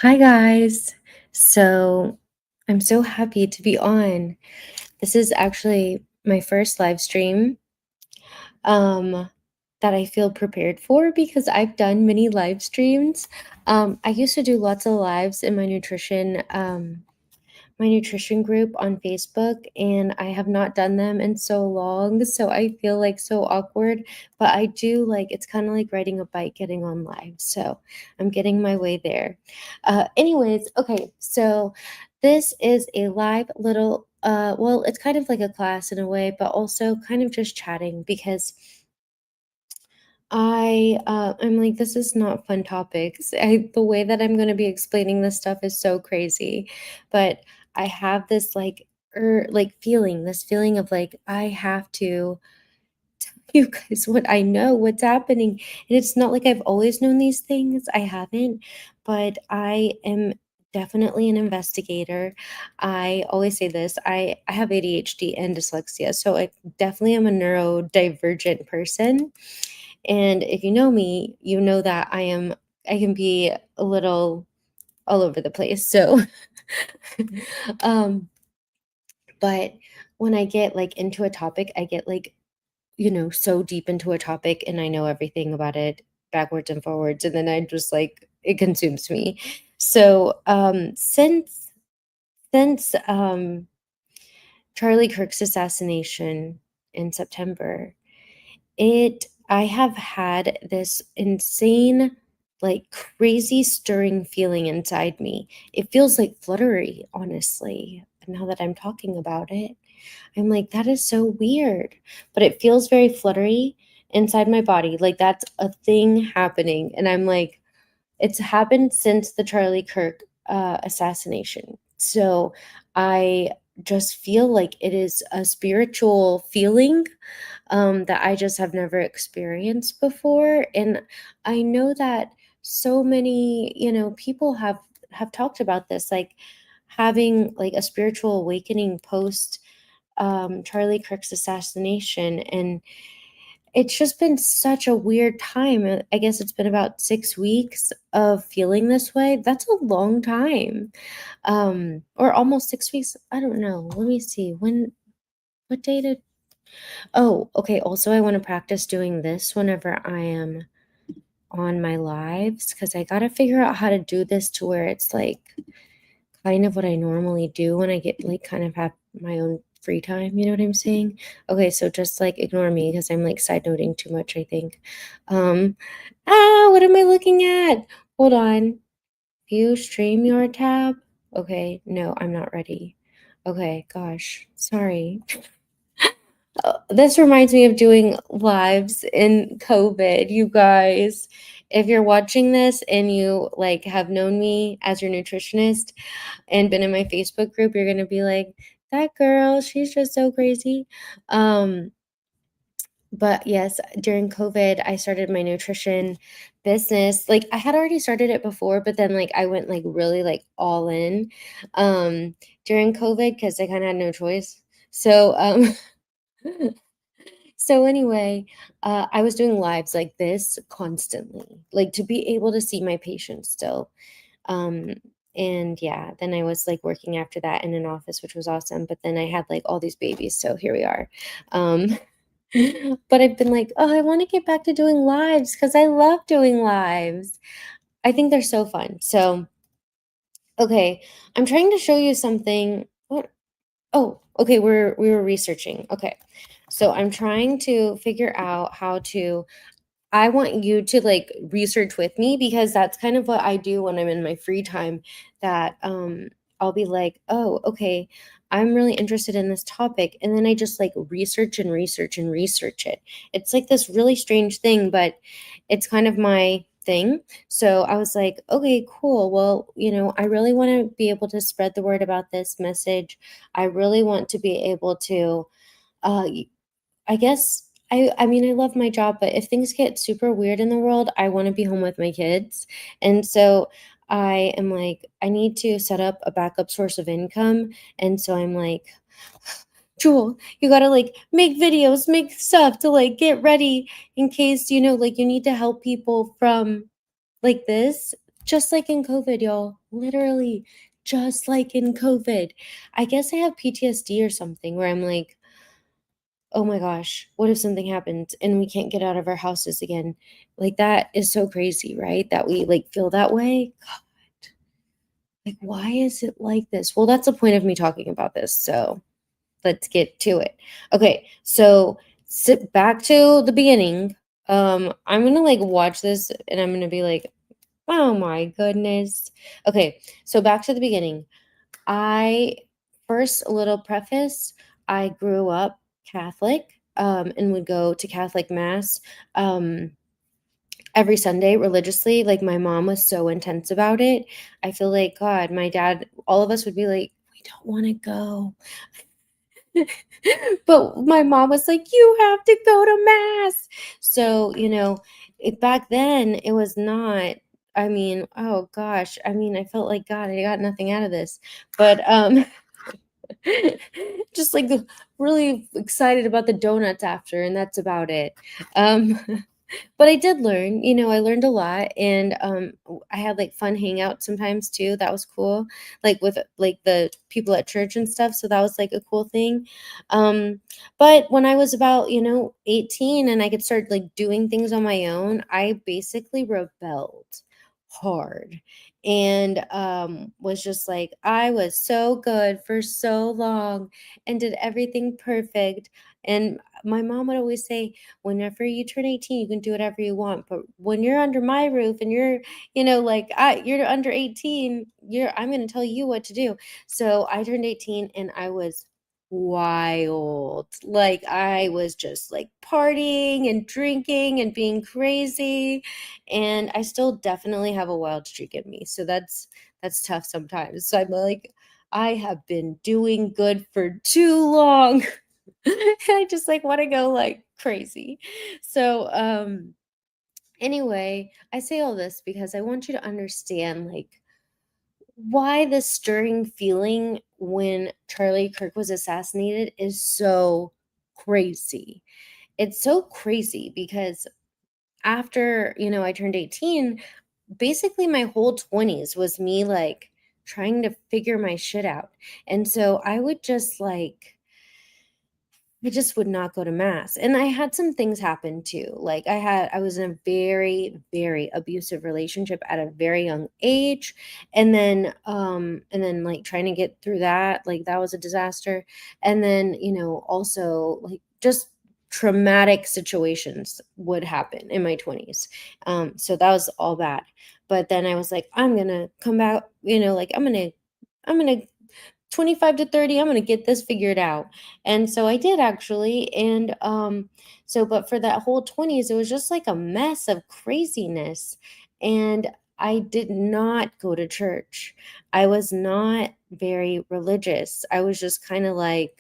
Hi, guys. So I'm so happy to be on. This is actually my first live stream um, that I feel prepared for because I've done many live streams. I used to do lots of lives in my nutrition group on Facebook, and I have not done them in so long, so I feel like so awkward. But I do like it's kind of like riding a bike getting on live, so I'm getting my way there. Anyways, okay, so this is a live little well, it's kind of like a class in a way, but also kind of just chatting because I'm like, this is not fun topics. The way that I'm gonna be explaining this stuff is so crazy, but I have this like feeling, this feeling of like I have to tell you guys what I know, what's happening. And it's not like I've always known these things. I haven't, but I am definitely an investigator. I always say this. I have ADHD and dyslexia, so I definitely am a neurodivergent person. And if you know me, you know that I can be a little all over the place. So um but when I get like into a topic, I get like, so deep into a topic and I know everything about it backwards and forwards, and then I just like it consumes me. So since Charlie Kirk's assassination in September, I have had this insane, like, crazy stirring feeling inside me. It feels like fluttery, honestly, now that I'm talking about it. I'm like, "That is so weird," but it feels very fluttery inside my body, like that's a thing happening, and I'm like, it's happened since the Charlie Kirk, assassination. So, I just feel like it is a spiritual feeling that I just have never experienced before. And I know that so many, people have talked about this, like having like a spiritual awakening post Charlie Kirk's assassination. And it's just been such a weird time. I guess it's been about 6 weeks of feeling this way. That's a long time. Or almost 6 weeks. I don't know. Let me see. What day did Oh, okay. Also, I want to practice doing this whenever I am on my lives because I got to figure out how to do this to where it's like kind of what I normally do when I get like kind of have my own free time. You know what I'm saying? Okay, so just like ignore me because I'm like side noting too much, I think. Um, what am I looking at? Hold on. View StreamYard tab. Okay, no, I'm not ready. Okay, gosh, sorry. This reminds me of doing lives in COVID, you guys. If you're watching this and you like have known me as your nutritionist and been in my Facebook group, you're gonna be like, that girl, she's just so crazy. Um, but yes, during COVID, I started my nutrition business. Like I had already started it before, but then like I went like really like all in during COVID because I kind of had no choice. So So anyway, I was doing lives like this constantly, like to be able to see my patients still. Um, and yeah, then I was like working after that in an office, which was awesome. But then I had like all these babies, so here we are. Um, but I've been like, oh, I want to get back to doing lives because I love doing lives. I think they're so fun. So okay, I'm trying to show you something. What? Oh, okay, we were researching. Okay. So I'm trying to figure out how to I want you to like research with me because that's kind of what I do when I'm in my free time that I'll be like, "Oh, okay, I'm really interested in this topic." And then I just like research and research and research it. It's like this really strange thing, but it's kind of my thing. So I was like, "Okay, cool. Well, I really want to be able to spread the word about this message. I really want to be able to uh I guess I mean, I love my job, but if things get super weird in the world, I wanna be home with my kids, and so I am like, I need to set up a backup source of income, and so I'm like, "Jewel, you gotta, like, make videos, make stuff to, like, get ready in case, like, you need to help people from like this." Just like in COVID, y'all. Literally, just like in COVID. I guess I have PTSD or something where I'm like, oh my gosh, what if something happens and we can't get out of our houses again? Like, that is so crazy, right? That we like feel that way. God, like, why is it like this? Well, that's the point of me talking about this. So let's get to it. Okay, so sit back to the beginning. I'm gonna like watch this and I'm gonna be like, oh my goodness. Okay, so back to the beginning. I first, a little preface, I grew up Catholic, and would go to Catholic mass every Sunday religiously. Like, my mom was so intense about it. I feel like, God, my dad, all of us would be like, we don't want to go. But my mom was like, you have to go to mass. So, back then it was not, I mean, oh gosh, I mean, I felt like, God, I got nothing out of this. But just like really excited about the donuts after, and that's about it. Um but I did learn, I learned a lot, and I had like fun hangouts sometimes too. That was cool, like with like the people at church and stuff. So that was like a cool thing. But when I was about 18 and I could start like doing things on my own, I basically rebelled hard, and was just like, I was so good for so long and did everything perfect. And my mom would always say, whenever you turn 18, you can do whatever you want, but when you're under my roof and you're like, you're under 18, I'm going to tell you what to do. So I turned 18 and I was wild. Like, I was just like partying and drinking and being crazy, and I still definitely have a wild streak in me, so that's tough sometimes. So I'm like, I have been doing good for too long. I just like want to go like crazy. So anyway, I say all this because I want you to understand like why the stirring feeling when Charlie Kirk was assassinated is so crazy. It's so crazy because after, I turned 18, basically my whole 20s was me like trying to figure my shit out. And so I would just like I just would not go to mass. And I had some things happen too. Like, I was in a very, very abusive relationship at a very young age. And then like trying to get through that, like that was a disaster. And then, also like just traumatic situations would happen in my 20s. So that was all bad. But then I was like, I'm gonna come back, like I'm gonna 25 to 30, I'm going to get this figured out. And so I did actually. And but for that whole 20s, it was just like a mess of craziness. And I did not go to church. I was not very religious. I was just kind of like,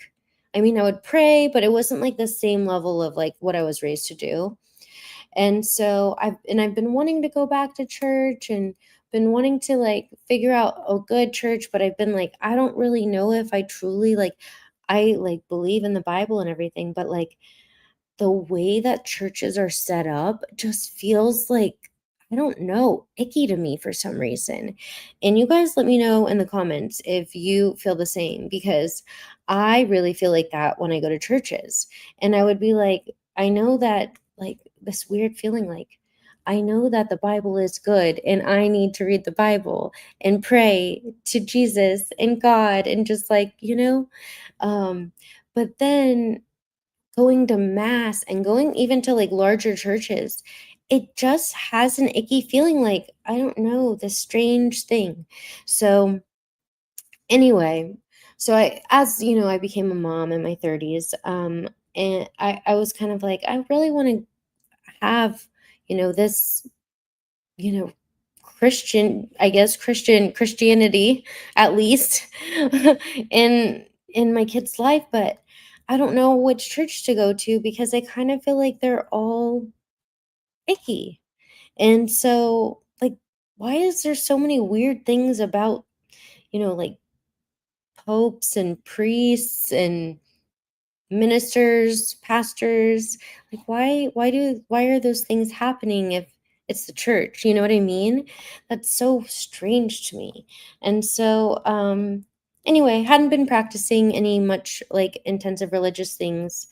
I mean, I would pray, but it wasn't like the same level of like what I was raised to do. And so I've been wanting to go back to church and been wanting to like figure out a good church, but I've been like, I don't really know if I truly like I like believe in the Bible and everything, but like the way that churches are set up just feels like, I don't know, icky to me for some reason. And you guys let me know in the comments if you feel the same, because I really feel like that when I go to churches. And I would be like, I know that, like, this weird feeling like, I know that the Bible is good and I need to read the Bible and pray to Jesus and God and just like, but then going to mass and going even to like larger churches, it just has an icky feeling like, I don't know, this strange thing. So anyway, so I became a mom in my 30s. And I was kind of like, I really want to have, this, you know, Christianity at least in my kid's life, but I don't know which church to go to because I kind of feel like they're all icky. And so like, why is there so many weird things about, like popes and priests and ministers, pastors? Like, why are those things happening if it's the church. You know what I mean? That's so strange to me. And so, anyway, hadn't been practicing any much like intensive religious things,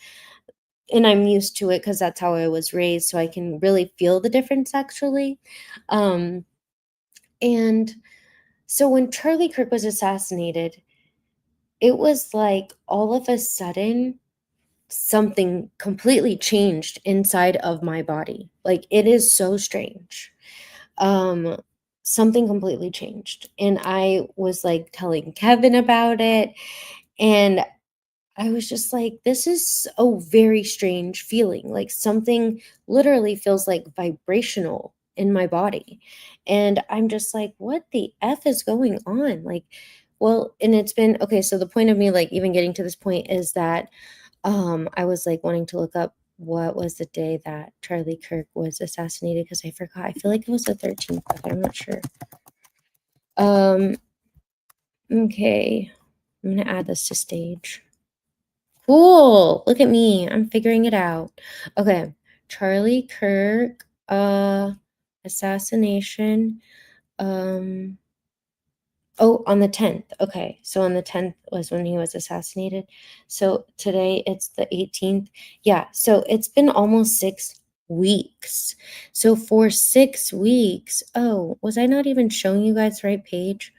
and I'm used to it because that's how I was raised, so I can really feel the difference actually. Um, and so when Charlie Kirk was assassinated, it was like all of a sudden something completely changed inside of my body. Like it is so strange. Um Something completely changed. And I was like telling Kevin about it, and I was just like, this is a very strange feeling. Like something literally feels like vibrational in my body. And I'm just like, what the F is going on? Like, well, and it's been okay. So the point of me like even getting to this point is that I was like wanting to look up what was the day that Charlie Kirk was assassinated because I forgot. I feel like it was the 13th, but I'm not sure. Um, okay. I'm gonna add this to stage. Cool. Look at me. I'm figuring it out. Okay. Charlie Kirk, assassination. Um, oh, on the 10th. Okay. So on the 10th was when he was assassinated. So today it's the 18th. Yeah. So it's been almost 6 weeks. So for 6 weeks, oh, was I not even showing you guys the right page?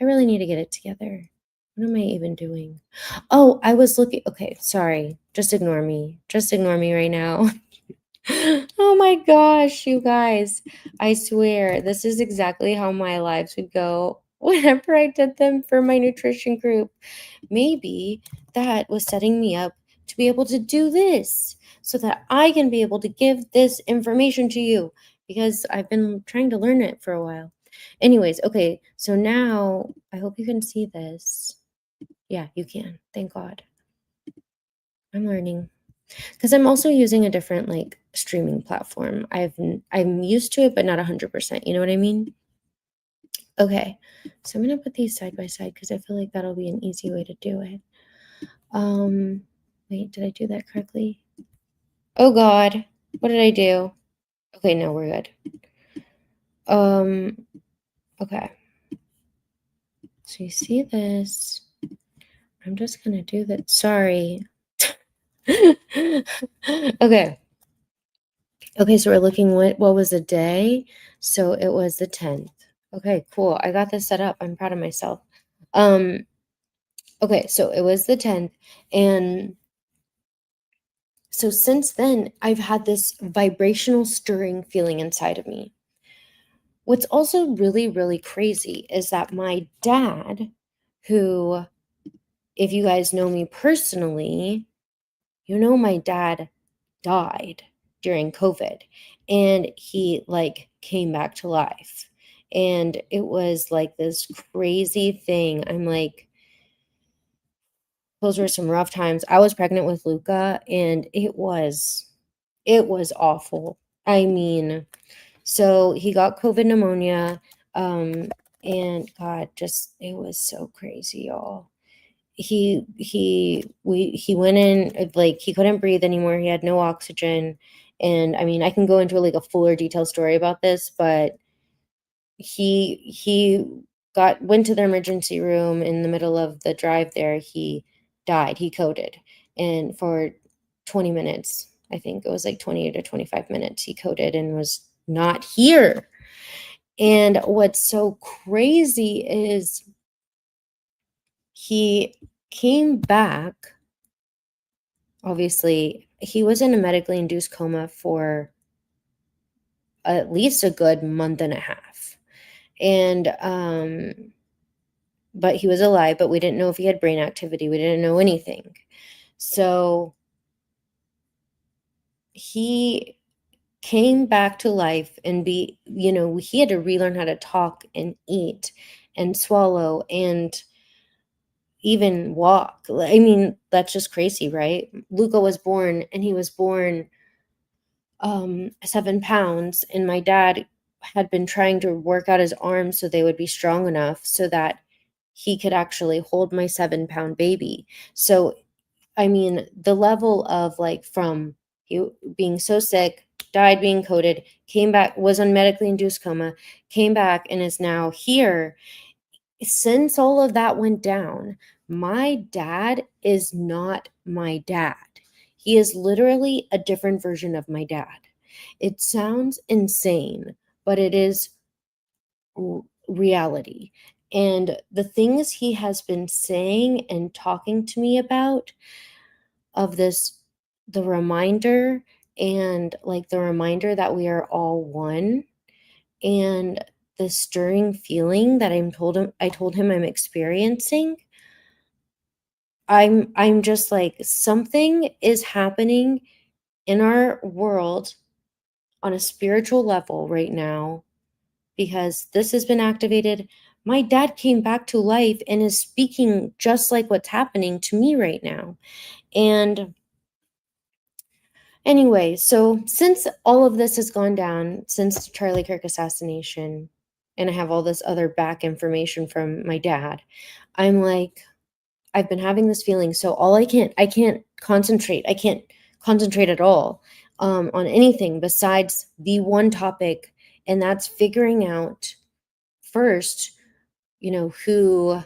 I really need to get it together. What am I even doing? Oh, I was looking. Okay, sorry. Just ignore me. Just ignore me right now. Oh my gosh, you guys. I swear, this is exactly how my lives would go whenever I did them for my nutrition group. Maybe that was setting me up to be able to do this so that I can be able to give this information to you because I've been trying to learn it for a while. Anyways, okay, so now I hope you can see this. Yeah, you can. Thank God. I'm learning. Because I'm also using a different like streaming platform. I'm used to it, but not 100%. You know what I mean? Okay, so I'm gonna put these side by side because I feel like that'll be an easy way to do it. Wait, did I do that correctly? Oh God, what did I do? Okay, no, we're good. Um, okay. So you see this? I'm just gonna do that. Sorry. Okay. Okay, so we're looking what was the day? So it was the 10th. Okay, cool. I got this set up. I'm proud of myself. Um, okay, so it was the 10th, and so since then I've had this vibrational stirring feeling inside of me. What's also really, really crazy is that my dad, who, if you guys know me personally, you know my dad died during COVID, and he like came back to life. And it was like this crazy thing. I'm like, those were some rough times. I was pregnant with Luca, and it was awful. I mean, so he got COVID pneumonia, and God, just it was so crazy, y'all. He went in like he couldn't breathe anymore. He had no oxygen, and I mean, I can go into like a fuller detailed story about this, but he went to the emergency room in the middle of the drive there. He died. He coded, and for 20 minutes, I think it was like 20 to 25 minutes, he coded and was not here. And what's so crazy is he came back. Obviously, he was in a medically induced coma for at least a good month and a half. And but he was alive, but we didn't know if he had brain activity. We didn't know anything. So he came back to life and he had to relearn how to talk and eat and swallow and even walk. I mean, that's just crazy, right? Luca was born, and he was born 7 pounds, and my dad had been trying to work out his arms so they would be strong enough so that he could actually hold my 7-pound baby. So I mean, the level of like from you being so sick, died being coded, came back, was on medically induced coma, came back, and is now here. Since all of that went down, my dad is not my dad. He is literally a different version of my dad. It sounds insane, but it is reality. And the things he has been saying and talking to me about of this, the reminder, and like the reminder that we are all one, and the stirring feeling that I told him I'm experiencing, I'm just like, something is happening in our world on a spiritual level right now, because this has been activated. My dad came back to life and is speaking just like what's happening to me right now. And anyway, so since all of this has gone down, since the Charlie Kirk assassination, and I have all this other back information from my dad, I'm like, I've been having this feeling. So I can't concentrate. I can't concentrate at all on anything besides the one topic, and that's figuring out first, who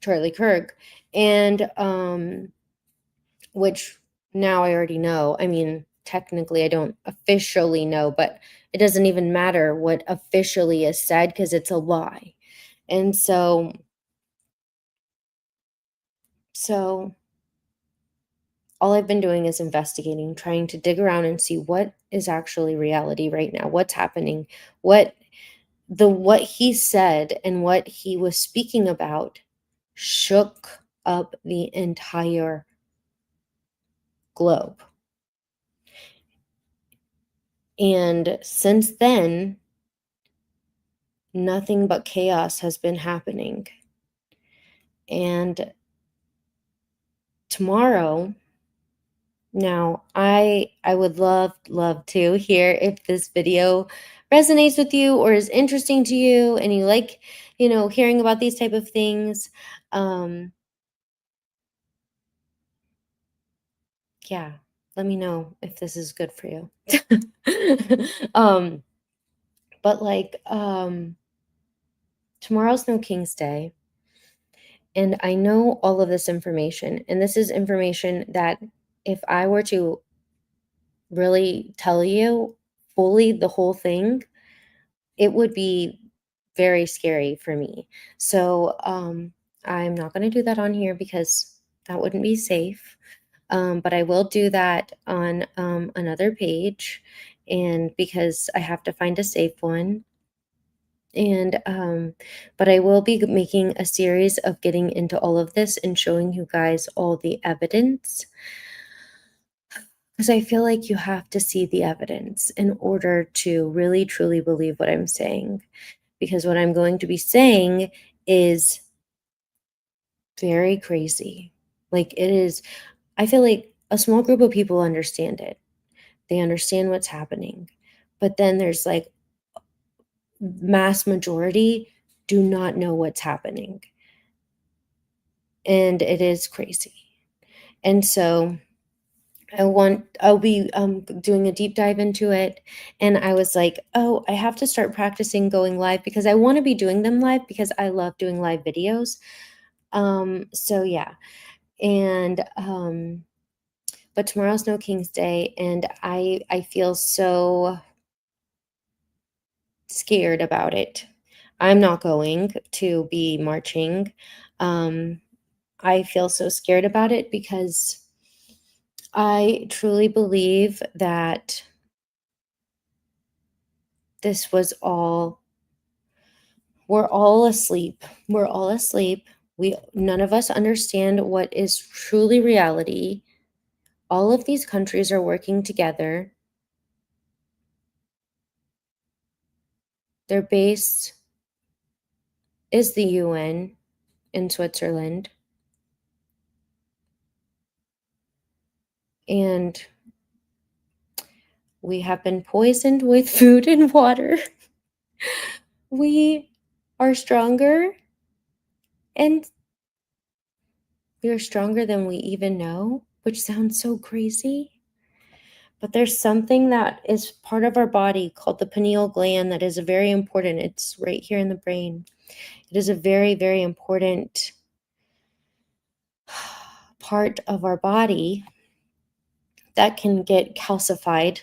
Charlie Kirk, and which now I already know. I mean, technically, I don't officially know, but it doesn't even matter what officially is said because it's a lie. And so all I've been doing is investigating, trying to dig around and see what is actually reality right now, what's happening, what he said and what he was speaking about shook up the entire globe. And since then, nothing but chaos has been happening. And tomorrow, now I would love to hear if this video resonates with you or is interesting to you, and you like, hearing about these type of things. Yeah, let me know if this is good for you. um but like, tomorrow's No King's Day, and I know all of this information, and this is information that if I were to really tell you fully the whole thing, it would be very scary for me. So I'm not going to do that on here because that wouldn't be safe. But I will do that on another page, and because I have to find a safe one. And but I will be making a series of getting into all of this and showing you guys all the evidence, because I feel like you have to see the evidence in order to really truly believe what I'm saying, because what I'm going to be saying is very crazy. Like, it is, I feel like a small group of people understand it. They understand what's happening. But then there's like mass majority do not know what's happening. And it is crazy. And so I'll be doing a deep dive into it. And I was like, oh, I have to start practicing going live because I want to be doing them live because I love doing live videos. So yeah. And but tomorrow's No King's Day, and I feel so scared about it. I'm not going to be marching. I feel so scared about it because I truly believe that this was all, we're all asleep. We're all asleep. None of us understand what is truly reality. All of these countries are working together. Their base is the UN in Switzerland. And we have been poisoned with food and water. We are stronger, and we are stronger than we even know, which sounds so crazy. But there's something that is part of our body called the pineal gland that is very important. It's right here in the brain. It is a very, very important part of our body that can get calcified,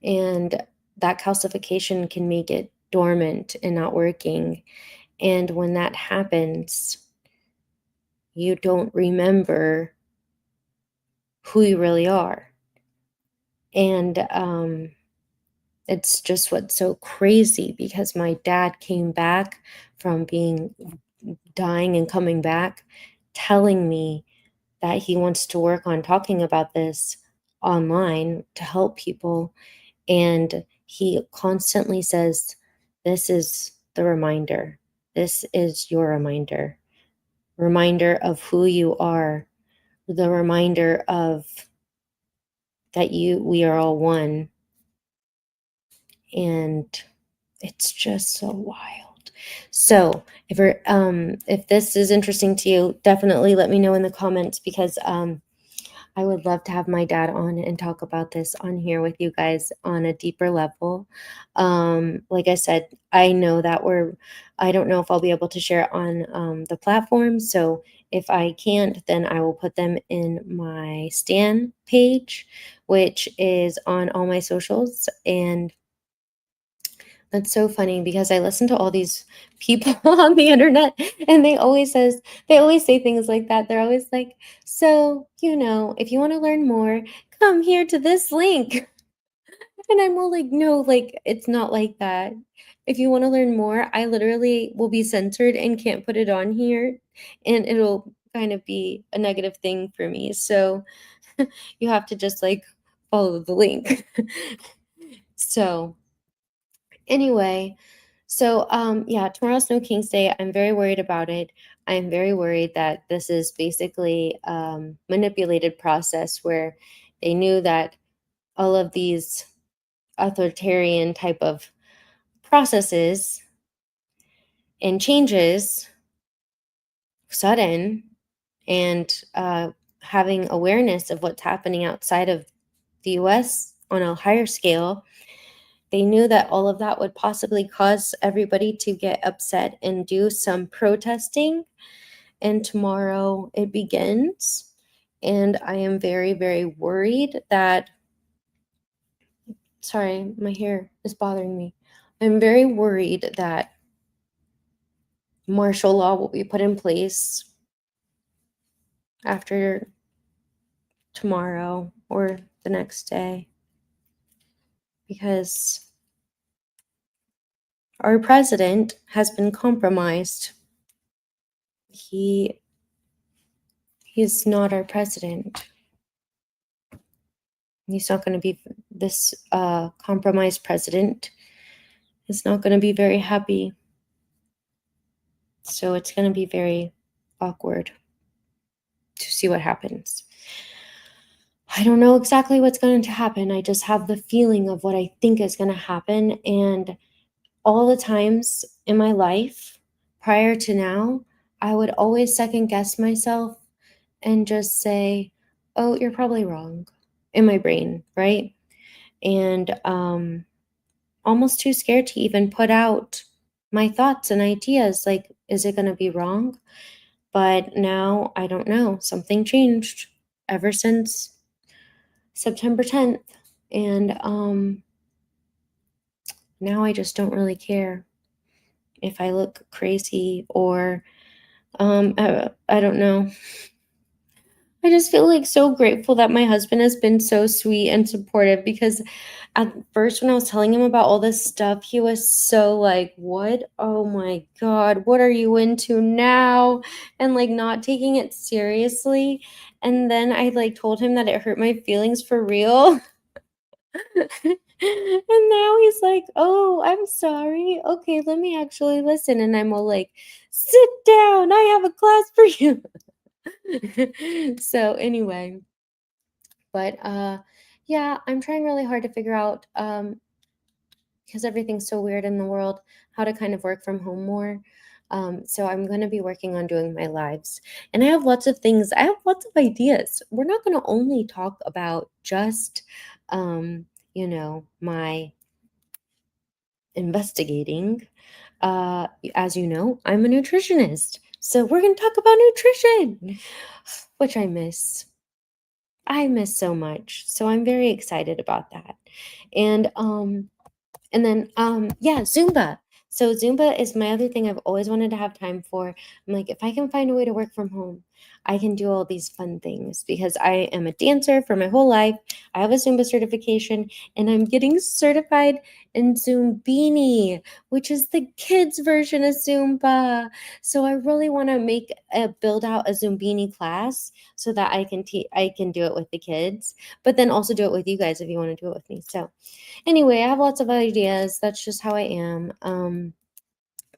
and that calcification can make it dormant and not working. And when that happens, you don't remember who you really are. And it's just what's so crazy, because my dad came back from being dying and coming back, telling me that he wants to work on talking about this online to help people. And he constantly says, "This is the reminder. This is your reminder of who you are, the reminder of that we are all one." And it's just so wild. So if this is interesting to you, definitely let me know in the comments, because I would love to have my dad on and talk about this on here with you guys on a deeper level. Like I said, I don't know if I'll be able to share it on the platform. So if I can't, then I will put them in my Stan page, which is on all my socials. And that's so funny, because I listen to all these people on the internet, and they always say things like that. They're always like, "So, if you want to learn more, come here to this link." And I'm all like, "No, like it's not like that. If you want to learn more, I literally will be censored and can't put it on here, and it'll kind of be a negative thing for me. So, you have to just like follow the link." So, anyway, so yeah, tomorrow's Snow King's Day. I'm very worried about it. I'm very worried that this is basically manipulated process, where they knew that all of these authoritarian type of processes and changes, sudden, and having awareness of what's happening outside of the US on a higher scale. They knew that all of that would possibly cause everybody to get upset and do some protesting. And tomorrow it begins. And I am very, very worried that, sorry, my hair is bothering me. I'm very worried that martial law will be put in place after tomorrow or the next day, because our president has been compromised. He's not our president. He's not going to be this compromised president. Is not going to be very happy. So it's going to be very awkward to see what happens. I don't know exactly what's going to happen. I just have the feeling of what I think is going to happen. And all the times in my life prior to now, I would always second guess myself and just say, "Oh, you're probably wrong," in my brain, right? And almost too scared to even put out my thoughts and ideas. Like, is it going to be wrong? But now I don't know. Something changed ever since September 10th. And now I just don't really care if I look crazy, or I don't know. I just feel like so grateful that my husband has been so sweet and supportive, because at first, when I was telling him about all this stuff, he was so like, "What? Oh my God, what are you into now?" And like not taking it seriously. And then I like told him that it hurt my feelings for real. And now he's like, "Oh, I'm sorry. Okay, let me actually listen." And I'm all like, "Sit down. I have a class for you." So anyway, but yeah, I'm trying really hard to figure out, because everything's so weird in the world, how to kind of work from home more. So I'm going to be working on doing my lives. And I have lots of things, I have lots of ideas. We're not going to only talk about just, my investigating. As you know, I'm a nutritionist. So we're going to talk about nutrition, which I miss. I miss so much. So I'm very excited about that. And yeah, Zumba. So Zumba is my other thing I've always wanted to have time for. I'm like, if I can find a way to work from home, I can do all these fun things because I am a dancer for my whole life. I have a Zumba certification and I'm getting certified in Zumbini, which is the kids version of Zumba. So I really want to build out a Zumbini class so that I can do it with the kids, but then also do it with you guys if you want to do it with me. So anyway, I have lots of ideas. That's just how I am.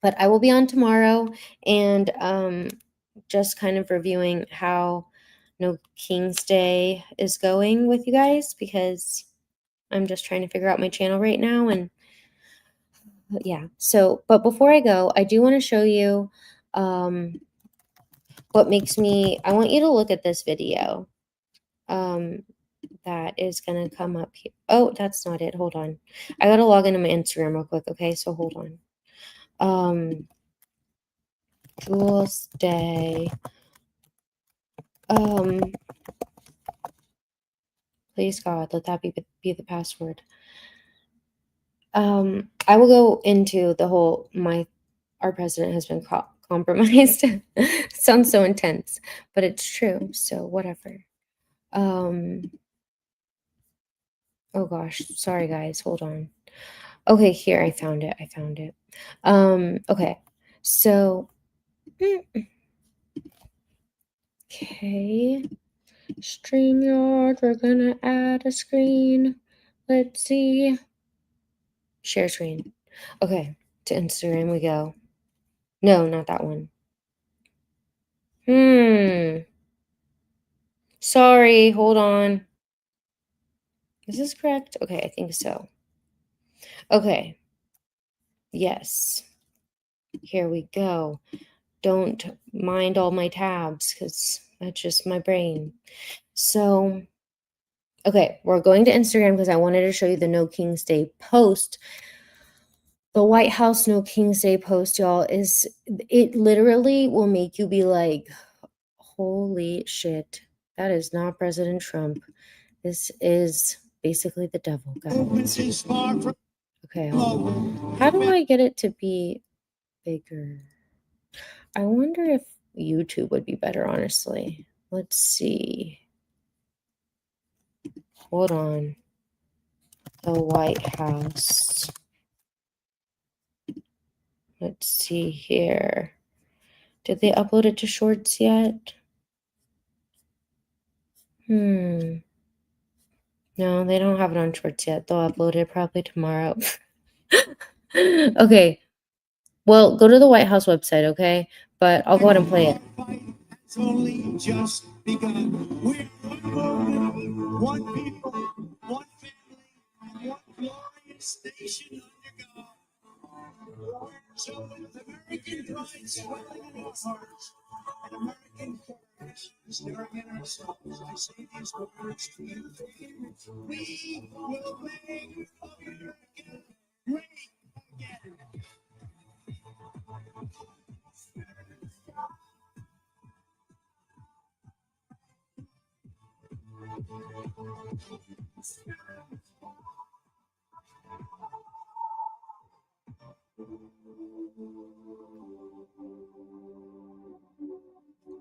But I will be on tomorrow and just kind of reviewing how No King's Day is going with you guys because I'm just trying to figure out my channel right now. And yeah, so, but before I go, I do want to show you what makes me, I want you to look at this video. That is going to come up here. Oh, that's not it. Hold on. I got to log into my Instagram real quick. Okay, so hold on. Jules Day. Please God, let that be the password. I will go into the whole our president has been compromised. Sounds so intense, but it's true. So whatever. Oh gosh, sorry guys, hold on. Okay, here I found it. Okay. So okay. StreamYard, we're gonna add a screen. Let's see. Share screen. Okay, to Instagram we go. No, not that one. Sorry, hold on. Is this correct? Okay, I think so. Okay. Yes. Here we go. Don't mind all my tabs because that's just my brain. So, okay, we're going to Instagram because I wanted to show you the No King's Day post. The White House No King's Day post, y'all, it literally will make you be like, holy shit, that is not President Trump. This is basically the devil, guys. Okay, how do I get it to be bigger? I wonder if YouTube would be better, honestly. Let's see. Hold on. The White House. Let's see here. Did they upload it to Shorts yet? No, they don't have it on Shorts yet. They'll upload it probably tomorrow. Okay. Well, go to the White House website, okay? But I'll go ahead and play it. It's only just begun. We're one people, one family, one glorious nation under God. So with American pride swelling in our hearts and American courage stirring in our souls, I say these words to you. We will make America great again.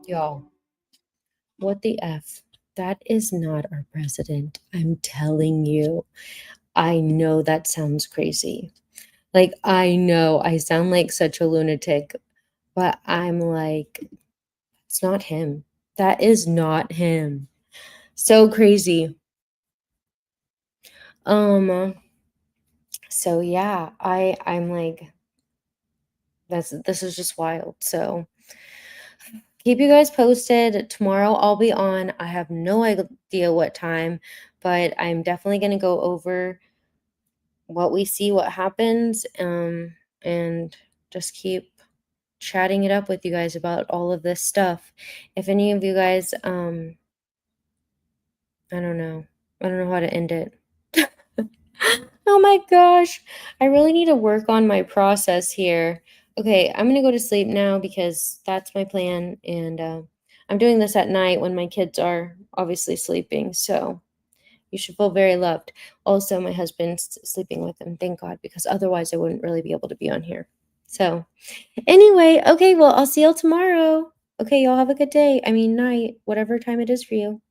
Y'all, what the F? That is not our president. I'm telling you. I know that sounds crazy. Like, I know I sound like such a lunatic, but I'm like, it's not him. That is not him. So crazy. So yeah, I'm like, this is just wild. So keep you guys posted. Tomorrow I'll be on. I have no idea what time, but I'm definitely going to go over what we see, what happens, and just keep chatting it up with you guys about all of this stuff. If any of you guys, I don't know. I don't know how to end it. Oh my gosh. I really need to work on my process here. Okay, I'm gonna go to sleep now because that's my plan, and I'm doing this at night when my kids are obviously sleeping, so you should feel very loved. Also, my husband's sleeping with them, thank God, because otherwise I wouldn't really be able to be on here. So, anyway, okay, well, I'll see y'all tomorrow. Okay, y'all have a good day. I mean, night, whatever time it is for you.